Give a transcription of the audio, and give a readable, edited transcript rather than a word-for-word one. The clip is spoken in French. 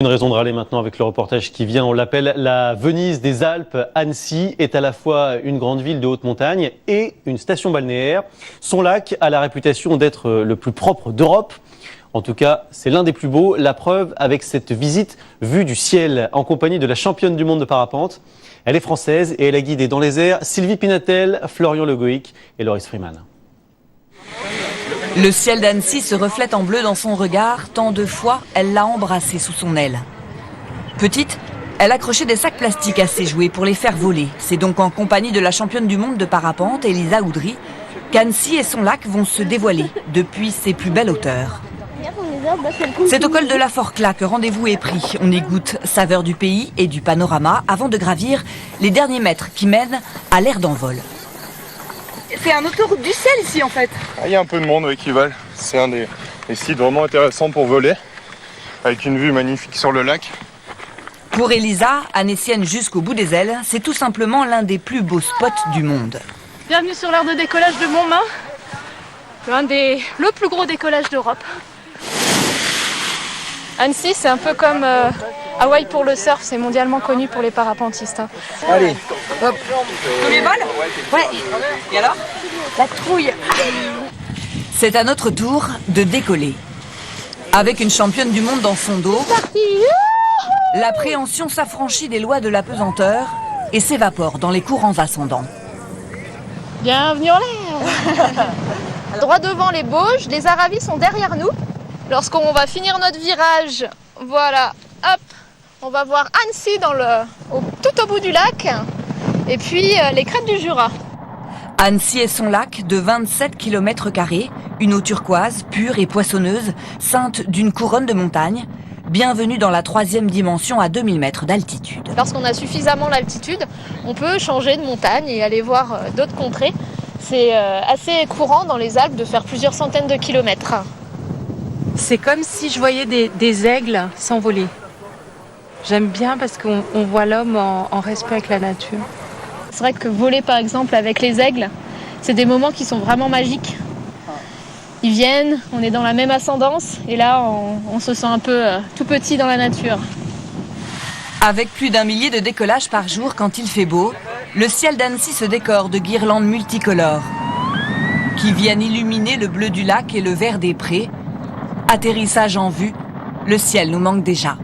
Une raison de râler maintenant avec le reportage qui vient, on l'appelle la Venise des Alpes. Annecy est à la fois une grande ville de haute montagne et une station balnéaire. Son lac a la réputation d'être le plus propre d'Europe. En tout cas, c'est l'un des plus beaux. La preuve avec cette visite vue du ciel en compagnie de la championne du monde de parapente. Elle est française et elle a guidé dans les airs Sylvie Pinatel, Florian Le Goïc et Loris Freeman. Le ciel d'Annecy se reflète en bleu dans son regard, tant de fois elle l'a embrassé sous son aile. Petite, elle accrochait des sacs plastiques à ses jouets pour les faire voler. C'est donc en compagnie de la championne du monde de parapente, Elisa Oudry, qu'Annecy et son lac vont se dévoiler depuis ses plus belles hauteurs. C'est au col de la Forclaz que rendez-vous est pris. On y goûte saveur du pays et du panorama avant de gravir les derniers mètres qui mènent à l'aire d'envol. C'est un autoroute du ciel ici en fait. Il y a un peu de monde qui vole. C'est un des sites vraiment intéressants pour voler, avec une vue magnifique sur le lac. Pour Elisa, annécienne jusqu'au bout des ailes, c'est tout simplement l'un des plus beaux spots du monde. Bienvenue sur l'aire de décollage de Montmain, le plus gros décollage d'Europe. Annecy, c'est un peu comme Hawaï pour le surf, c'est mondialement connu pour les parapentistes. Allez, hop. Premier vol ? Ouais. Et alors ? La trouille. C'est à notre tour de décoller. Avec une championne du monde dans son dos, l'appréhension s'affranchit des lois de la pesanteur et s'évapore dans les courants ascendants. Bienvenue en l'air. Droit devant les Bauges, les Aravis sont derrière nous. Lorsqu'on va finir notre virage, voilà, hop, on va voir Annecy tout au bout du lac, et puis les crêtes du Jura. Annecy et son lac de 27 km², une eau turquoise, pure et poissonneuse, ceinte d'une couronne de montagnes. Bienvenue dans la 3e dimension à 2000 mètres d'altitude. Lorsqu'on a suffisamment d'altitude, on peut changer de montagne et aller voir d'autres contrées. C'est assez courant dans les Alpes de faire plusieurs centaines de kilomètres. C'est comme si je voyais des aigles s'envoler. J'aime bien parce qu'on voit l'homme en respect avec la nature. C'est vrai que voler par exemple avec les aigles, c'est des moments qui sont vraiment magiques. Ils viennent, on est dans la même ascendance et là on se sent un peu tout petit dans la nature. Avec plus d'1 millier de décollages par jour quand il fait beau, le ciel d'Annecy se décore de guirlandes multicolores qui viennent illuminer le bleu du lac et le vert des prés. Atterrissage en vue, le ciel nous manque déjà.